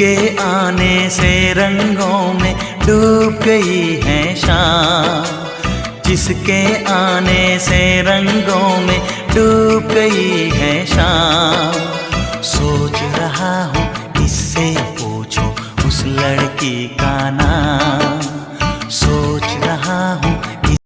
जिसके आने से रंगों में डूब गई है शाम, जिसके आने से रंगों में डूब गई है शाम। सोच रहा हूँ इससे पूछो उस लड़की का नाम।